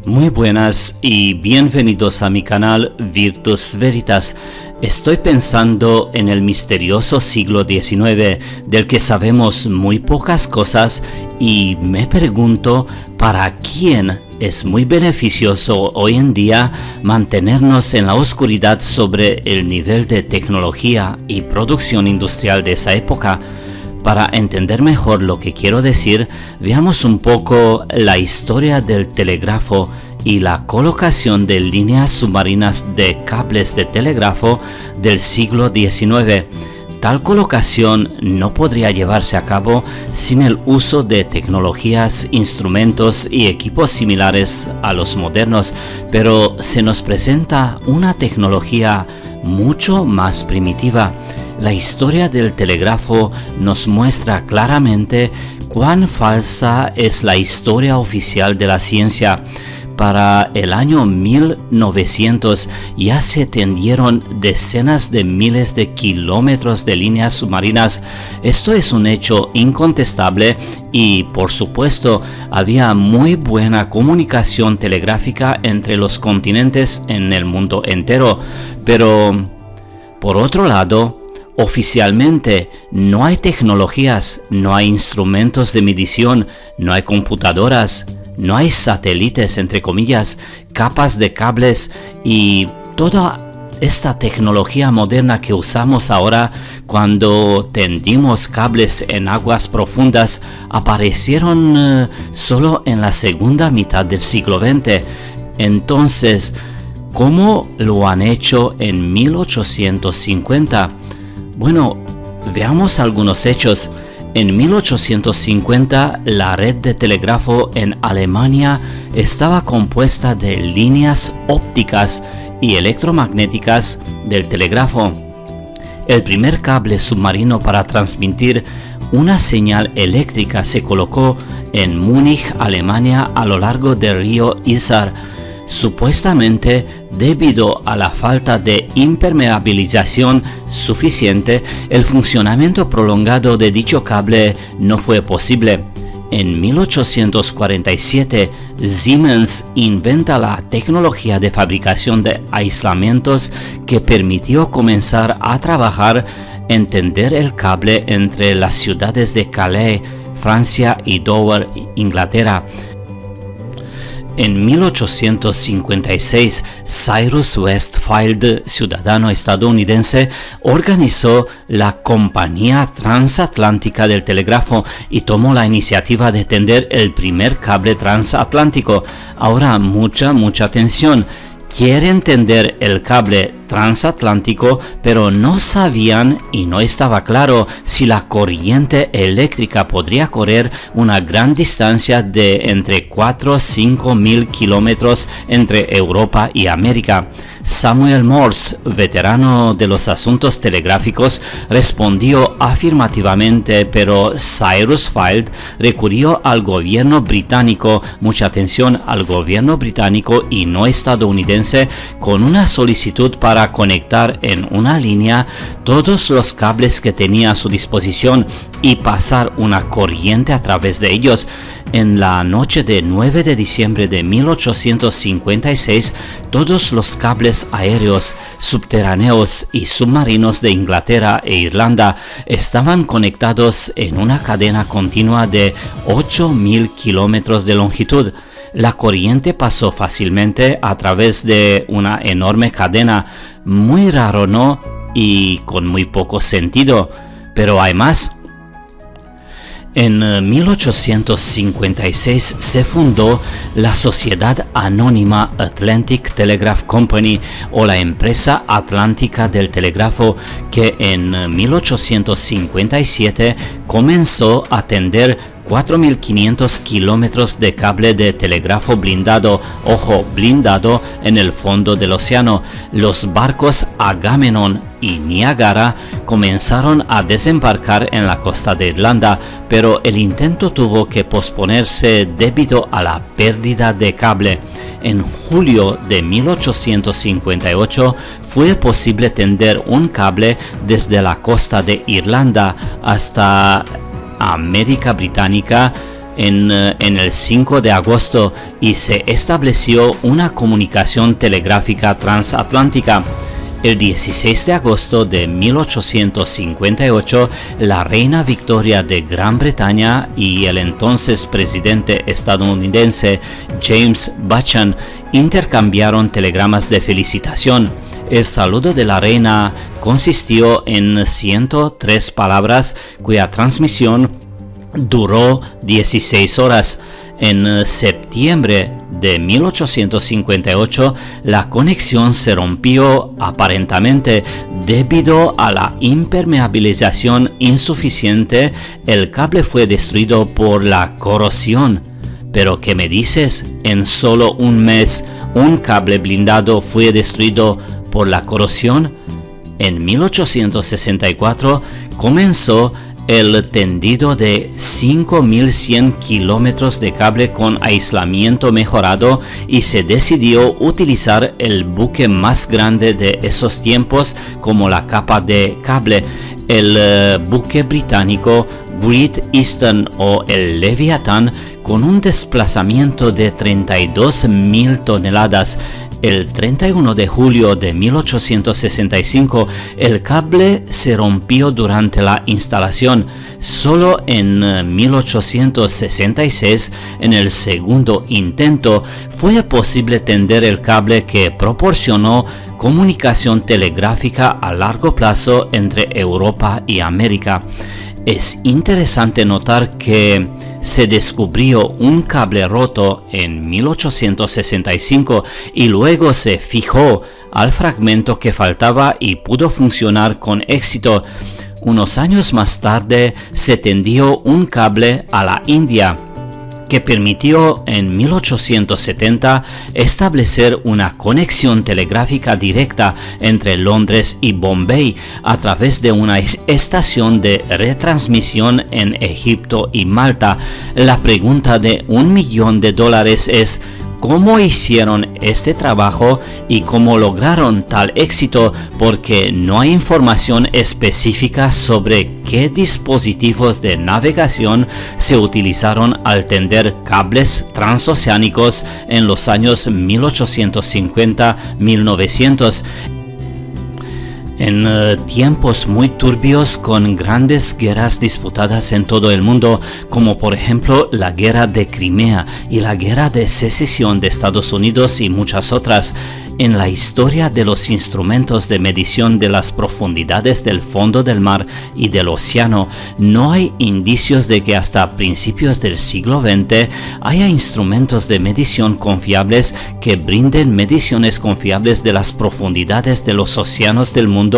Muy buenas y bienvenidos a mi canal Virtus Veritas. Estoy pensando en el misterioso siglo XIX del que sabemos muy pocas cosas y me pregunto para quién es muy beneficioso hoy en día mantenernos en la oscuridad sobre el nivel de tecnología y producción industrial de esa época. Para entender mejor lo que quiero decir, veamos un poco la historia del telégrafo y la colocación de líneas submarinas de cables de telégrafo del siglo XIX. Tal colocación no podría llevarse a cabo sin el uso de tecnologías, instrumentos y equipos similares a los modernos, pero se nos presenta una tecnología mucho más primitiva. La historia del telégrafo nos muestra claramente cuán falsa es la historia oficial de la ciencia. Para el año 1900 ya se tendieron decenas de miles de kilómetros de líneas submarinas. Esto es un hecho incontestable y, por supuesto, había muy buena comunicación telegráfica entre los continentes en el mundo entero. Pero, por otro lado, oficialmente no hay tecnologías, no hay instrumentos de medición, no hay computadoras, no hay satélites, entre comillas, capas de cables y toda esta tecnología moderna que usamos ahora cuando tendimos cables en aguas profundas aparecieron solo en la segunda mitad del siglo XX. Entonces, ¿cómo lo han hecho en 1850? Bueno, veamos algunos hechos. En 1850, la red de telégrafo en Alemania estaba compuesta de líneas ópticas y electromagnéticas del telégrafo. El primer cable submarino para transmitir una señal eléctrica se colocó en Múnich, Alemania, a lo largo del río Isar. Supuestamente, debido a la falta de impermeabilización suficiente, el funcionamiento prolongado de dicho cable no fue posible. En 1847, Siemens inventa la tecnología de fabricación de aislamientos que permitió comenzar a trabajar en tender el cable entre las ciudades de Calais, Francia y Dover, Inglaterra. En 1856, Cyrus Westfield, ciudadano estadounidense, organizó la Compañía Transatlántica del Telégrafo y tomó la iniciativa de tender el primer cable transatlántico. Ahora, mucha atención. Quieren tender el cable transatlántico, pero no sabían y no estaba claro si la corriente eléctrica podría correr una gran distancia de entre 4 o 5 mil kilómetros entre Europa y América. Samuel Morse, veterano de los asuntos telegráficos, respondió afirmativamente, pero Cyrus Field recurrió al gobierno británico, mucha atención, al gobierno británico y no estadounidense, con una solicitud para conectar en una línea todos los cables que tenía a su disposición y pasar una corriente a través de ellos. En la noche de 9 de diciembre de 1856, todos los cables aéreos, subterráneos y submarinos de Inglaterra e Irlanda estaban conectados en una cadena continua de 8.000 kilómetros de longitud. La corriente pasó fácilmente a través de una enorme cadena, muy raro, ¿no? Y con muy poco sentido. Pero hay más. En 1856 se fundó la Sociedad Anónima Atlantic Telegraph Company, o la Empresa Atlántica del Telégrafo, que en 1857 comenzó a tender 4.500 kilómetros de cable de telégrafo blindado, ojo, blindado, en el fondo del océano. Los barcos Agamenón y Niagara comenzaron a desembarcar en la costa de Irlanda, pero el intento tuvo que posponerse debido a la pérdida de cable. En julio de 1858 fue posible tender un cable desde la costa de Irlanda hasta América Británica en el 5 de agosto y se estableció una comunicación telegráfica transatlántica. El 16 de agosto de 1858, la reina Victoria de Gran Bretaña y el entonces presidente estadounidense James Buchanan intercambiaron telegramas de felicitación. El saludo de la reina consistió en 103 palabras cuya transmisión duró 16 horas. En septiembre de 1858, la conexión se rompió aparentemente debido a la impermeabilización insuficiente. El cable fue destruido por la corrosión. ¿Pero qué me dices? En solo un mes, un cable blindado fue destruido por la corrosión. En 1864 comenzó el tendido de 5.100 kilómetros de cable con aislamiento mejorado y se decidió utilizar el buque más grande de esos tiempos como la capa de cable, el buque británico Great Eastern o el Leviathan, con un desplazamiento de 32.000 toneladas. El 31 de julio de 1865, el cable se rompió durante la instalación. Solo en 1866, en el segundo intento, fue posible tender el cable que proporcionó comunicación telegráfica a largo plazo entre Europa y América. Es interesante notar que se descubrió un cable roto en 1865 y luego se fijó al fragmento que faltaba y pudo funcionar con éxito. Unos años más tarde se tendió un cable a la India que permitió en 1870 establecer una conexión telegráfica directa entre Londres y Bombay a través de una estación de retransmisión en Egipto y Malta. La pregunta de $1 millón es: ¿cómo hicieron este trabajo y cómo lograron tal éxito? Porque no hay información específica sobre qué dispositivos de navegación se utilizaron al tender cables transoceánicos en los años 1850-1900. En tiempos muy turbios, con grandes guerras disputadas en todo el mundo, como por ejemplo la guerra de Crimea y la guerra de secesión de Estados Unidos y muchas otras, en la historia de los instrumentos de medición de las profundidades del fondo del mar y del océano, no hay indicios de que hasta principios del siglo XX haya instrumentos de medición confiables que brinden mediciones confiables de las profundidades de los océanos del mundo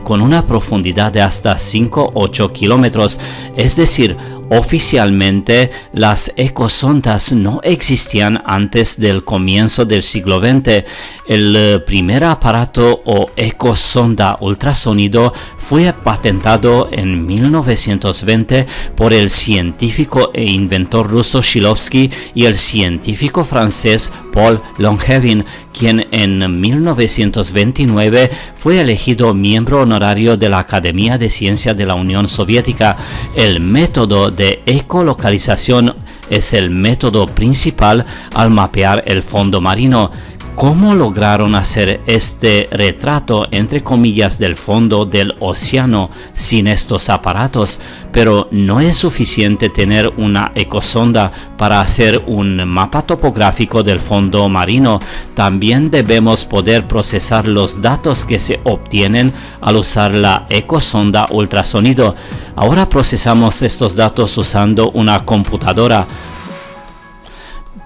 con una profundidad de hasta 5-8 kilómetros. Es decir, oficialmente las ecosondas no existían antes del comienzo del siglo XX. El primer aparato o ecosonda ultrasonido fue patentado en 1920 por el científico e inventor ruso Shklovsky y el científico francés Paul Langevin, quien en 1929 fue elegido miembro honorario de la Academia de Ciencia de la Unión Soviética. El método de ecolocalización es el método principal al mapear el fondo marino. ¿Cómo lograron hacer este retrato, entre comillas, del fondo del océano sin estos aparatos? Pero no es suficiente tener una ecosonda para hacer un mapa topográfico del fondo marino. También debemos poder procesar los datos que se obtienen al usar la ecosonda ultrasonido. Ahora procesamos estos datos usando una computadora.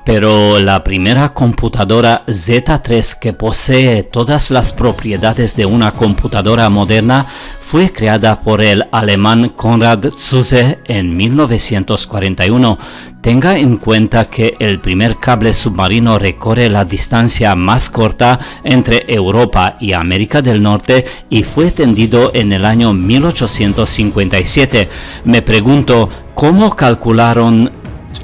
Pero la primera computadora Z3 que posee todas las propiedades de una computadora moderna fue creada por el alemán Konrad Zuse en 1941. Tenga en cuenta que el primer cable submarino recorre la distancia más corta entre Europa y América del Norte y fue tendido en el año 1857. Me pregunto, ¿cómo calcularon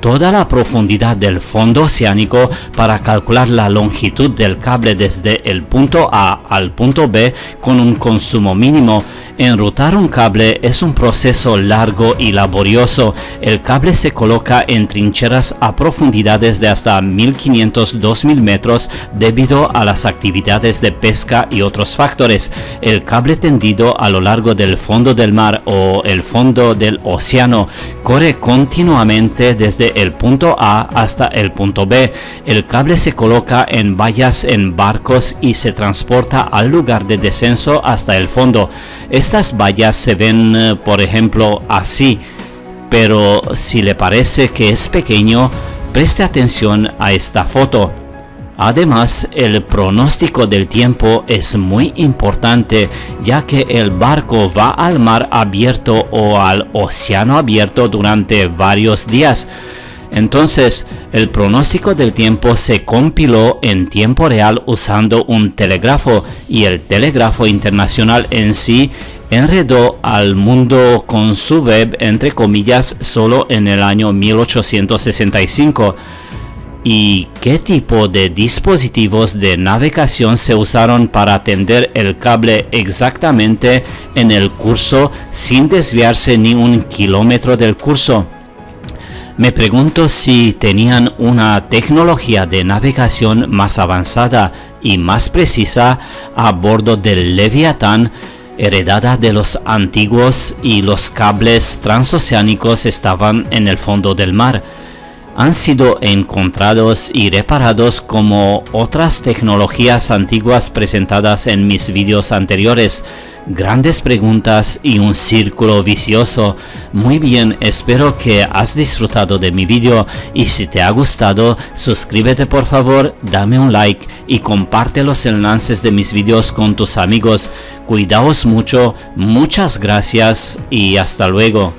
toda la profundidad del fondo oceánico para calcular la longitud del cable desde el punto A al punto B con un consumo mínimo. Enrutar un cable es un proceso largo y laborioso. El cable se coloca en trincheras a profundidades de hasta 1500-2000 metros debido a las actividades de pesca y otros factores. El cable tendido a lo largo del fondo del mar o el fondo del océano corre continuamente desde el punto A hasta el punto B. El cable se coloca en vallas en barcos y se transporta al lugar de descenso hasta el fondo. Estas vallas se ven, por ejemplo, así, pero si le parece que es pequeño, preste atención a esta foto. Además, el pronóstico del tiempo es muy importante, ya que el barco va al mar abierto o al océano abierto durante varios días. Entonces, el pronóstico del tiempo se compiló en tiempo real usando un telégrafo, y el telégrafo internacional en sí enredó al mundo con su web, entre comillas, solo en el año 1865. ¿Y qué tipo de dispositivos de navegación se usaron para tender el cable exactamente en el curso sin desviarse ni un kilómetro del curso? Me pregunto si tenían una tecnología de navegación más avanzada y más precisa a bordo del Leviatán, heredada de los antiguos, y los cables transoceánicos estaban en el fondo del mar. Han sido encontrados y reparados como otras tecnologías antiguas presentadas en mis vídeos anteriores. Grandes preguntas y un círculo vicioso. Muy bien, espero que has disfrutado de mi vídeo, y si te ha gustado, suscríbete por favor, dame un like y comparte los enlaces de mis vídeos con tus amigos. Cuidaos mucho, muchas gracias y hasta luego.